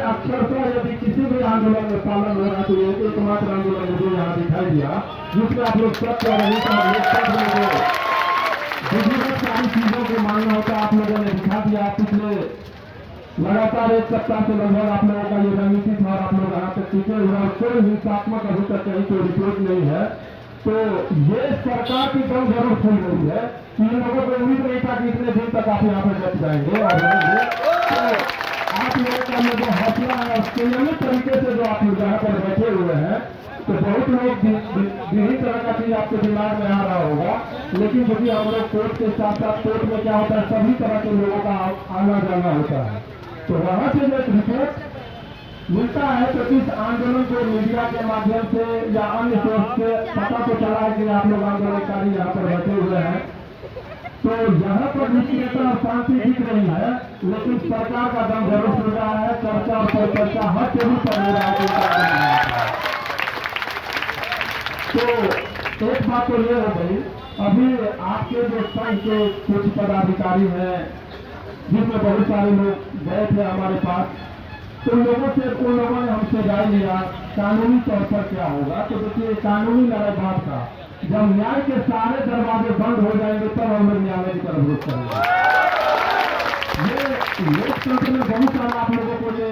अक्षरशः यदि किसी भी आंदोलन में पालन हो रहा तो ये एकमात्र आंदोलन मुझे यहाँ दिखाई दिया जिसमें आप लोग सत्य रहित और लोकतंत्र विधिवत सारी चीजों को मानना होता आप लोगों ने दिखा दिया। पिछले लगातार एक सप्ताह से लगभग आप लोगों का ये रणनीति था और आप लोग यहाँ तक टीके हुआ और कोई हिंसात्मक अभी तक कहीं कोई रिपोर्ट नहीं है। तो ये सरकार की दम जरूर खुल रही है कि इन लोगों को उम्मीद नहीं था कि इतने दिन तक आप यहाँ पर बच जाएंगे और रहेंगे। तो आप लोगों का ये जो हौसला है और संयमित तरीके से जो आप लोग यहाँ पर बैठे हुए हैं तो बहुत लोग विभिन्न तरह का चीज आपके दिमाग में आ रहा होगा, लेकिन क्योंकि हम लोग कोर्ट के साथ साथ कोर्ट में क्या होता है सभी तरह के लोगों का आना जाना होता है। तो वहां से जो रिपोर्ट मिलता है तो इस आंदोलन को मीडिया के माध्यम से या अन्य सोर्स से पता तो चला है कि आप लोग आंदोलनकारी यहाँ पर बैठे हुए हैं। तो यहाँ पर निश्चितता और शांति दिख रही है, लेकिन सरकार का दम जरूर सुन रहा है। चर्चा और परिचर्चा हर टेबल पर हो रहा है। तो एक बात तो ये हो गई, अभी आपके जो संघ के कुछ पदाधिकारी हैं जिसमें बहुत सारे लोग गए थे हमारे पास, तो उन लोगों ने हमसे राय लिया कानूनी तौर पर क्या होगा। तो देखिए कानूनी लड़ाई बात का जब न्याय के सारे दरवाजे बंद हो जाएंगे तब हम लोग न्यायालय की तरफ रुख करेंगे। ये लोकतंत्र में बहुत सारा आप लोगों को ये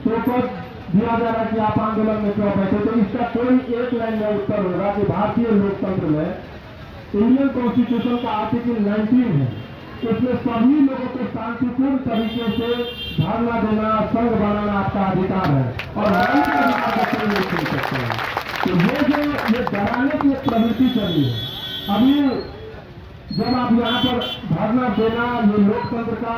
सोच दिया जा रहा है कि आप आंदोलन में क्यों बैठे, तो इसका कोई एक लाइन में उत्तर होगा कि भारतीय लोकतंत्र में इंडियन कॉन्स्टिट्यूशन का आर्टिकल 19 है, इसमें सभी लोगों को शांतिपूर्ण तरीके से धरना देना संघ बनाना आपका अधिकार है और नागरिक का अधिकार बच्चे नहीं सुन सकते हैं। तो ये डराने की एक प्रवृत्ति चली है। अभी जब आप यहाँ पर धरना देना ये लोकतंत्र का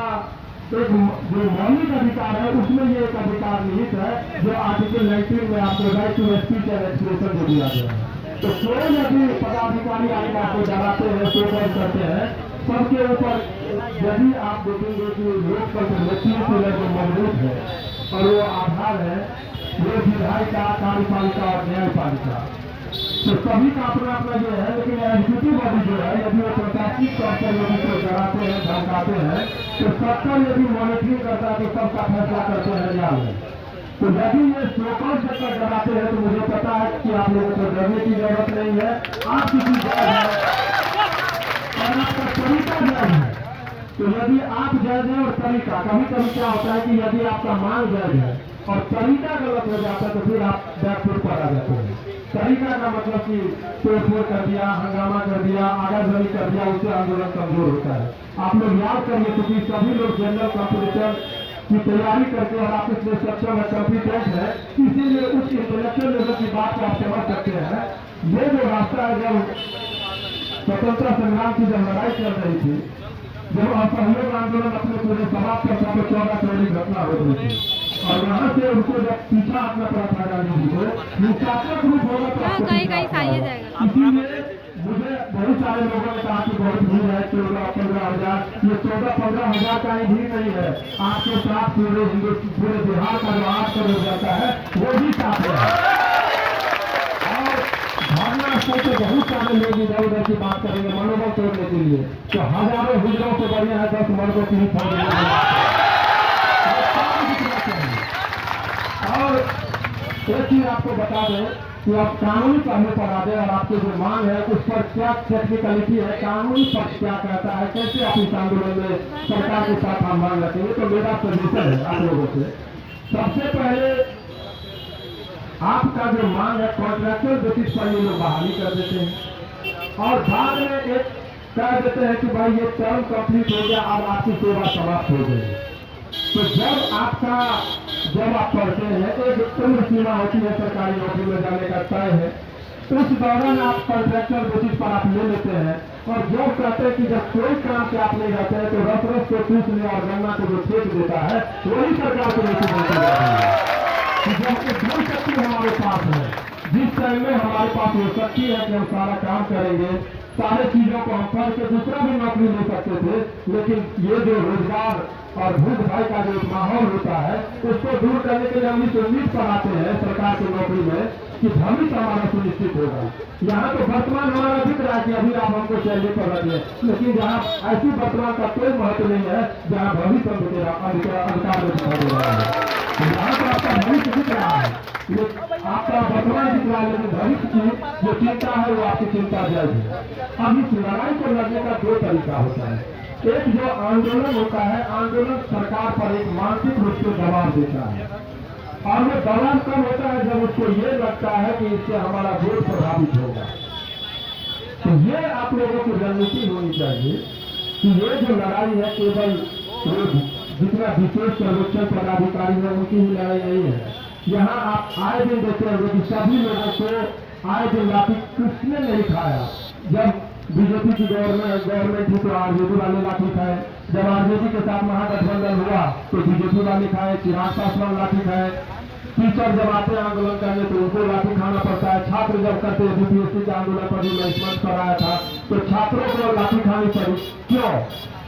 एक जो मौलिक अधिकार है उसमें ये एक अधिकार निहित है जो आर्टिकल 19 में आपको right to speech and expression जो दिया गया है। तो कोई यदि पदाधिकारी आगे आपको डराते हैं शोषण करते हैं सबके ऊपर, यदि आप देखेंगे कि लोकतंत्र व्यक्तिगत जो मजबूत है और वो आधार है वो विधायिका कार्यपालिका और न्यायपालिका, तो सभी का अपना अपना जो है। लेकिन एग्जीक्यूटिव बॉडी जो है यदि वो प्रशासनिक तौर पर लोगों को डराते हैं धमकाते हैं तो सबका यदि मॉनिटरिंग करता है तो सबका फैसला करते हैं न्याय में। तो यदि ये शोकन से डराते हैं तो मुझे पता है कि आप लोगों को डरने की जरूरत नहीं है। आप किसी जज है और आपका तरीका जज है, तो यदि आप जज है और तरीका, कभी कभी क्या होता है कि यदि आपका मांग जज है और तरीका गलत हो जाता है तो फिर आप बैकफुट पर आ जाते हैं। तरीका का मतलब कि तोड़फोड़ कर दिया, हंगामा कर दिया, आगाजनी कर दिया, उससे आंदोलन कमजोर होता है। आप लोग याद करिए क्योंकि सभी लोग जनरल कॉम्पिटिशन की तैयारी करके और आप इसमें सक्षम है, कॉम्पिटेंट है, इसीलिए उस इंटेलेक्चुअल लेवल की बात को आप समझ सकते हैं। ये जो रास्ता है जब स्वतंत्रता संग्राम की जब लड़ाई चल रही थी, जब असहयोग आंदोलन अपने पूरे समाप्त करता तो 14 फरवरी घटना हो रही थी और वहां से उनको जब पीछा अपना पड़ा था गांधी जी को हिंसात्मक रूप होगा तो इसीलिए मुझे बहुत सारे लोगों ने कहा कि बहुत भीड़ है 14-15 हजार, ये 14-15 हजार का ही भीड़ नहीं है, आपके साथ पूरे बिहार का जो 8 करोड़ जाता है वो भी साथ है। और भावना स्थल से बहुत सारे लोग इधर उधर की बात करेंगे मनोबल तोड़ने के लिए, तो हजारों हिजड़ों से बढ़िया है 10 मर्दों की ही फौज। और एक चीज आपको बता दें कि आप कानूनी पहलू पर आ गए और आपकी जो मांग है उस पर क्या टेक्निकलिटी है, कानूनी पक्ष क्या कहता है, कैसे आप इस आंदोलन में सरकार के साथ हम मांग रखेंगे। तो मेरा सजेशन है आप लोगों से, सबसे पहले आपका जो मांग है कॉन्ट्रैक्चुअल बेसिस पर ये लोग बहाली कर देते हैं और बाद में एक कह देते हैं कि भाई ये टर्म कंप्लीट हो गया, अब आपकी सेवा समाप्त हो गई। तो जब आप पढ़ते हैं एक उम्र सीमा होती है सरकारी नौकरी में जाने का तय है, उस दौरान आप कॉन्ट्रैक्चुअल बेसिस पर आप ले लेते हैं और जब कहते हैं कि जब कोई काम से आप नहीं जाते हैं तो रस को पूछने और गन्ना को जो फेंक देता है वही सरकार को नीति बनती है। जब एकदम शक्ति हमारे पास है, जिस टाइम में हमारे पास वो शक्ति है कि हम सारा काम करेंगे, सारे चीजों को हम करके दूसरा भी नौकरी ले सकते थे, लेकिन ये जो रोजगार और भूख भाई का जो माहौल होता है उसको दूर करने के लिए हम इस उम्मीद पर आते हैं सरकार की नौकरी में कि भविष्य हमारा सुनिश्चित होगा। यहाँ तो वर्तमान हमारा दिख रहा है कि अभी आप हमको सैलरी पर रखिए, लेकिन जहाँ ऐसी वर्तमान का कोई महत्व नहीं है जहाँ भविष्य अधिकार में दिखाई दे रहा है। यहाँ पर ये आपका वर्तमान दिख रहा है, लेकिन भविष्य की जो चिंता है वो आपकी चिंता जाएगी। अब इस लड़ाई को लड़ने का दो तरीका होता है। एक जो आंदोलन होता है, आंदोलन सरकार पर एक मानसिक रूप से दबाव देता है, और वो दबाव कब होता है जब उसको ये लगता है कि इससे हमारा वोट प्रभावित होगा। तो ये आप लोगों की रणनीति होनी चाहिए कि ये जो लड़ाई है केवल जितना विशेष सर्वेक्षण पदाधिकारी है उनकी ही लड़ाई नहीं है। यहाँ आप आए दिन देखते होंगे कि सभी लोगों को आए दिन लाठी किसने नहीं खाया। जब बीजेपी की गवर्नमेंट थी तो आरजेडी वाले लाठी खाए, जब आरजेडी के साथ महागठबंधन हुआ तो बीजेपी वाले खाए, चिराग पासवान लाठी खाए, टीचर जब आते हैं आंदोलन करने तो उनको लाठी खाना पड़ता है, छात्र जब करते हैं यूपीएससी के आंदोलन पर भी मैं स्मरण कराया था तो छात्रों को लाठी खानी पड़ी। क्यों?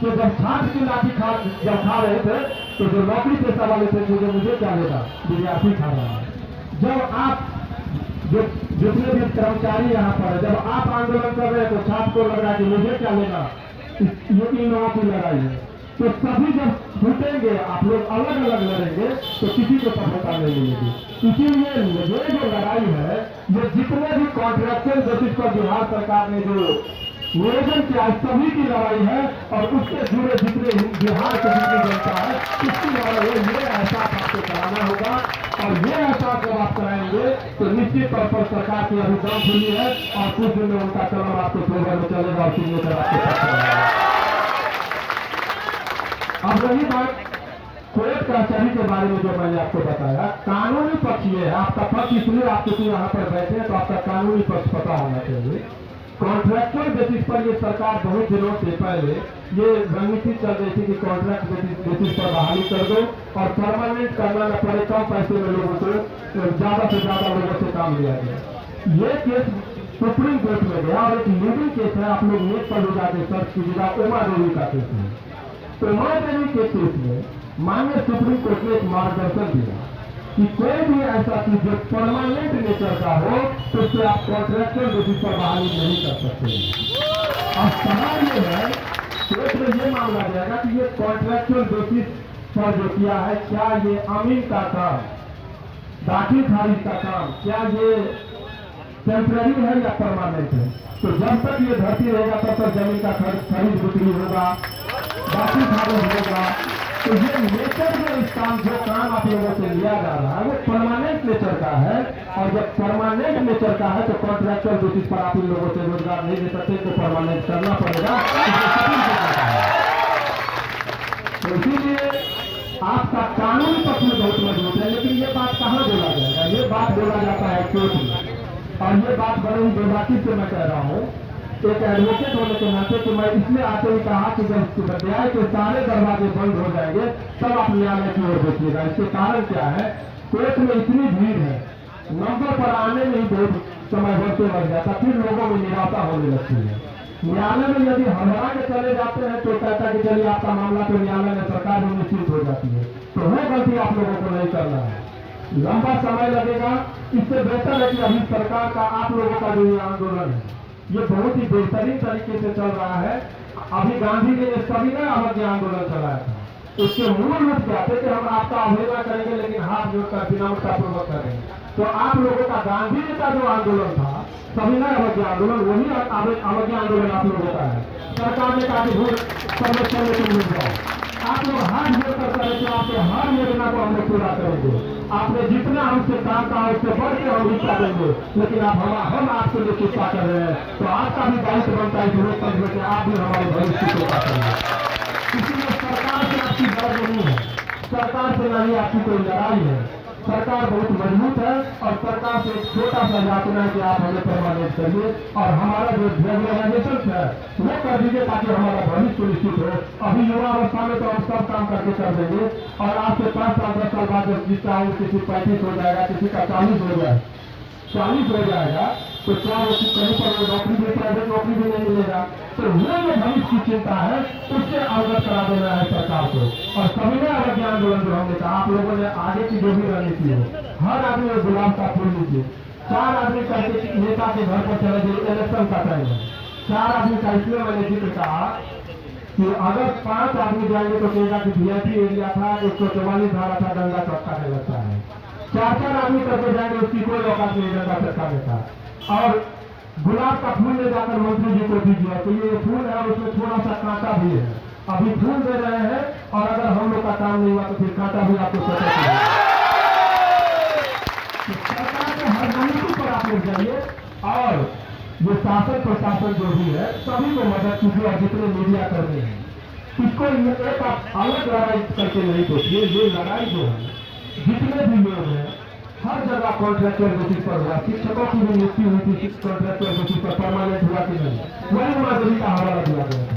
तो जब छात्र की लाठी जब खा रहे थे तो जो नौकरी पेशा वाले थे मुझे क्या लेगा, विद्यार्थी खा रहा है। जब आप जो जितने भी कर्मचारी यहाँ पर है, जब आप आंदोलन कर रहे हैं तो छात्र को लग रहा है कि मुझे क्या लेगा, ये इन लोगों की लड़ाई है। तो सभी जब छूटेंगे, आप लोग अलग अलग लड़ेंगे तो किसी को सफलता नहीं मिलेगी। इसीलिए ये जो लड़ाई है, ये जितने भी कॉन्ट्रैक्चुअल बेसिस पर बिहार सरकार ने जो नियोजन किया सभी की लड़ाई है, और उससे जुड़े जितने बिहार के जितनी जनता है उसकी लड़ाई है। ये एहसास आपको कराना होगा, और ये एहसास जब आप कराएंगे तो निश्चित तौर पर सरकार की अभी दम खुली है और कुछ दिन में उनका कलम आपको फेवर में चलेगा और सिग्नेचर आपके साथ चलेगा। अब रही बात कोर्ट कचहरी के बारे में जो मैंने आपको बताया, कानूनी पक्ष ये है। आपका पक्ष इसलिए आप क्योंकि यहाँ पर बैठे हैं तो आपका कानूनी पक्ष पता होना चाहिए। कॉन्ट्रैक्चुअल बेसिस पर ये सरकार बहुत दिनों से पहले ये रणनीति चल रही थी कि कॉन्ट्रैक्ट बेसिस पर बहाली कर दो और परमानेंट करना न पड़े, कम पैसे में लोगों को ज्यादा से ज्यादा लोगों से काम लिया गया। ये केस सुप्रीम कोर्ट में गया और एक लीगल केस है, आप लोग नेट पर जाके सर्च कीजिएगा, उमा देवी का केस है। तो उमा देवी के केस में माननीय सुप्रीम कोर्ट ने एक मार्गदर्शन दिया कि कोई भी ऐसा चीज जो परमानेंट नेचर का हो तो उससे आप कॉन्ट्रैक्चुअल बेसिस पर बहाली नहीं कर सकते। और सवाल ये है, कोर्ट में ये मामला जाएगा कि ये कॉन्ट्रैक्चुअल बेसिस पर जो किया है, क्या ये अमीन का काम, दाखिल खारिज का काम, क्या ये टेम्पररी है या परमानेंट है। तो जब तक ये धरती रहेगा तब तक जमीन का खरीद बिक्री होगा, दाखिल खारिज होगा। तो ये नेचर जो इस काम जो काम आप लोगों से लिया जा रहा है वो परमानेंट नेचर का है, और जब परमानेंट नेचर का है तो कॉन्ट्रैक्चुअल बेसिस पर आप इन लोगों से रोजगार नहीं दे सकते, तो परमानेंट करना पड़ेगा। तो इसीलिए आपका कानूनी पक्ष में बहुत मजबूत है, लेकिन ये बात कहाँ बोला जाएगा, ये बात बोला जाता है कोर्ट में। और ये बात बड़े ही बेबाकी से मैं कह रहा हूँ एक एडवोकेट होने के नाते कि मैं इसलिए आते ही कहा कि जब न्याय के सारे दरवाजे बंद हो जाएंगे तब आप न्यायालय की ओर देखिएगा। इसके कारण क्या है, कोर्ट में इतनी भीड़ है, नंबर पर आने में ही बहुत समय बढ़ते लग जाता, फिर लोगों में निराशा होने लगती है। न्यायालय में यदि हड़बड़ा के चले जाते हैं तो कहता है कि चलिए आपका मामला तो न्यायालय में सरकार भी निश्चित हो जाती है। तो वो गलती आप लोगों को नहीं करना है, लंबा समय लगेगा। इससे बेहतर है कि अभी सरकार का आप लोगों का जो ये आंदोलन है ये बहुत ही बेहतरीन तरीके से चल रहा है। अभी गांधी जी ने सविनय अवज्ञा आंदोलन चलाया था, उसके मूल रूप क्या थे कि हम आपका अवहेलना करेंगे लेकिन हाथ जोड़कर विनम्रता पूर्वक करेंगे। तो आप लोगों का गांधी जी का जो आंदोलन था सविनय अवज्ञा आंदोलन, वही अवज्ञा आंदोलन आप लोगों का है। सरकार ने कहा कि वोट सर्वेक्षण में तुम मिल जाओ, आप लोग हाथ जोड़कर करें तो आपके हर योजना को हम लोग पूरा करेंगे। आपने जितना हमसे काम कहा उससे बढ़ के हम हिस्सा देंगे, लेकिन हम आपके लिए चिंता कर रहे हैं तो आपका भी दायित्व बनता है जरूरत पड़ने के आप भी हमारे भविष्य की चिंता करेंगे। इसलिए सरकार से आपकी लड़ाई नहीं है, सरकार से नहीं आपकी कोई लड़ाई है। सरकार बहुत मजबूत है और सरकार से एक छोटा सा यातना है कि आप हमें परमानेंट करिए और हमारा जो रेगुलराइजेशन है वो कर दीजिए ताकि हमारा भविष्य निश्चित हो। अभी युवा अवस्था में तो हम सब काम करके कर देंगे और आज से 5 साल 10 साल बाद जब जिसका किसी 35 हो जाएगा, किसी का 40 हो जाएगा तो क्या वो कहीं पर नौकरी भी, प्राइवेट नौकरी भी नहीं मिलेगा। तो वो जो भविष्य की चिंता है उससे अवगत करा देना है सरकार को। और सविनय अवज्ञा आंदोलन जो हमने कहा, आप लोगों ने आगे की जो भी रणनीति हो, हर आदमी गुलाब का फूल लीजिए। 4 आदमी करके नेता के घर पर चले जाइए, इलेक्शन का टाइम है। 4 आदमी का इसलिए मैंने जिक्र कहा कि अगर 5 आदमी जाएंगे तो कहेगा कि VIP एरिया था, 144 धारा था, दंगा चौका लगता है। 4 आदमी करके जाएंगे, उसकी कोई औकात नहीं जनता सरकार का। और गुलाब का फूल ले जाकर मंत्री जी को दीजिए तो ये फूल है और उसमें थोड़ा सा कांटा भी है। अभी फूल दे रहे हैं और अगर हम लोग का काम नहीं हुआ तो फिर कांटा भी आपको पता चलेगा। तो सरकार के हर नीति पर आप लोग जाइए और ये शासन प्रशासन जो भी है सभी को मदद कीजिए। और जितने मीडिया कर्मी हैं इसको एक आप अलग लड़ाई करके नहीं देखिए। ये लड़ाई जो है जितने भी लोग हैं हर जगह कॉन्ट्रैक्चुअल बेसिस पर हुआ। शिक्षकों की भी नियुक्ति हुई थी कॉन्ट्रैक्चुअल बेसिस पर, परमानेंट हुआ कि नहीं, वही माधुरी का हवाला दिया गया था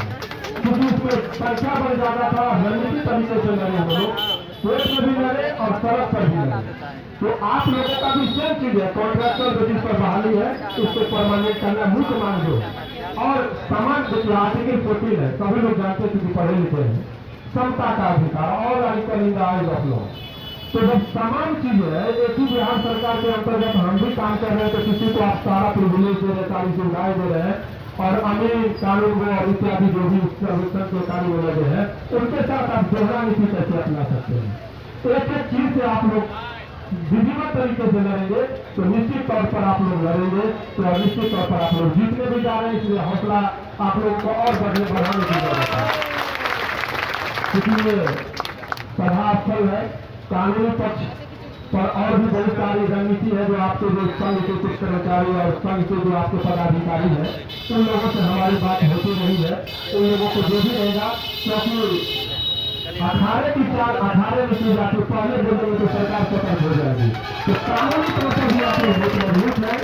क्योंकि उसमें संख्या बढ़ जाता था। रणनीति तरीके से लड़े वो लोग, पेट में भी लड़े और सड़क पर भी लड़े। तो आप लोगों का भी सेम चीज है, कॉन्ट्रैक्चुअल बेसिस पर बहाली है, इसको परमानेंट करना मुख्य मांग जो और समान देखिए आर्टिकल 14 है, सभी लोग जानते हैं क्योंकि पढ़े लिखे हैं, समता का अधिकार और article in the eyes of law. तो जब समान चीज है, एक ही बिहार सरकार के अंतर्गत हम भी काम कर रहे हैं तो किसी को आप सारा प्रिविलेज दे रहे, सारी सुविधाएं दे रहे हैं और अमीर कानून वो और इत्यादि जो भी संरक्षण के कार्य लगे हैं उनके साथ आप दोहरा नीति कैसे अपना सकते हैं। तो एक एक चीज से आप लोग विधिवत तरीके से लड़ेंगे तो निश्चित तौर पर आप लोग लड़ेंगे तो निश्चित तौर पर आप लोग जीतने भी जा रहे हैं। इसलिए हौसला आप लोगों को और बढ़ाने की जरूरत है। इसलिए सभा स्थल है, कानूनी पक्ष पर और भी बहुत सारी रणनीति है जो आपके जो संघ के कुछ कर्मचारी और संघ के जो आपके पदाधिकारी है उन लोगों से हमारी बात होती रही है। उन लोगों को जो भी रहेगा क्योंकि 18 की 4 में की जाती पहले बोलने में तो सरकार सतर्क हो जाएगी। तो कानूनी तौर पर भी आप लोग बहुत मजबूत है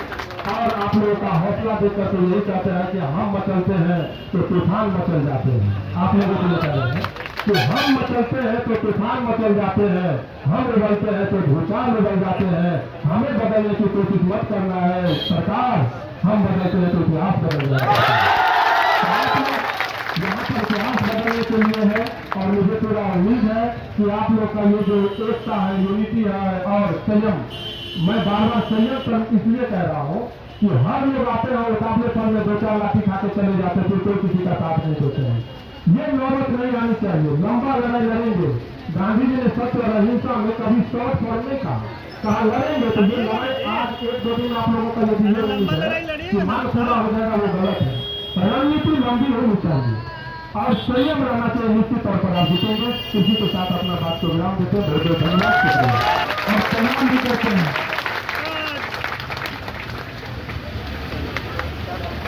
और आप लोगों का हौसला देकर तो यही चाहते हैं कि हम मचलते हैं तो तूफान मचल जाते हैं। आप लोगों को बता रहे हैं कि हम मचलते हैं तो तूफान मचल जाते हैं, हम बदलते हैं तो भूचाल बदल जाते हैं। हमें बदलने की कोशिश मत करना है सरकार, हम बदलते हैं तो इतिहास बदल जाता है। यहाँ पर इतिहास बदलने के लिए है और मुझे पूरा उम्मीद है कि आप लोग का ये जो एकता है, यूनिटी है और संयम, मैं बार बार संयम पर इसलिए कह रहा हूँ कि हर लोग आते हैं मुकाबले पर में 2-4 लाठी खाते चले जाते थे, कोई किसी का साथ नहीं देते हैं। ये नौबत नहीं आनी चाहिए। लंबा लड़ाई लड़ेंगे। गांधी जी ने सत्य और अहिंसा में कभी शॉर्ट पड़ने का कहा लड़ेंगे तो ये लड़ाई आज 1-2 दिन आप लोगों का यदि ये उम्मीद है कि मांग पूरा हो जाएगा वो गलत है। रणनीति लंबी होनी चाहिए और संयम रहना चाहिए। निश्चित तौर पर आप जीतेंगे। इसी के साथ अपना बात को विराम देते हैं। बहुत बहुत धन्यवाद और सलाम भी करते हैं।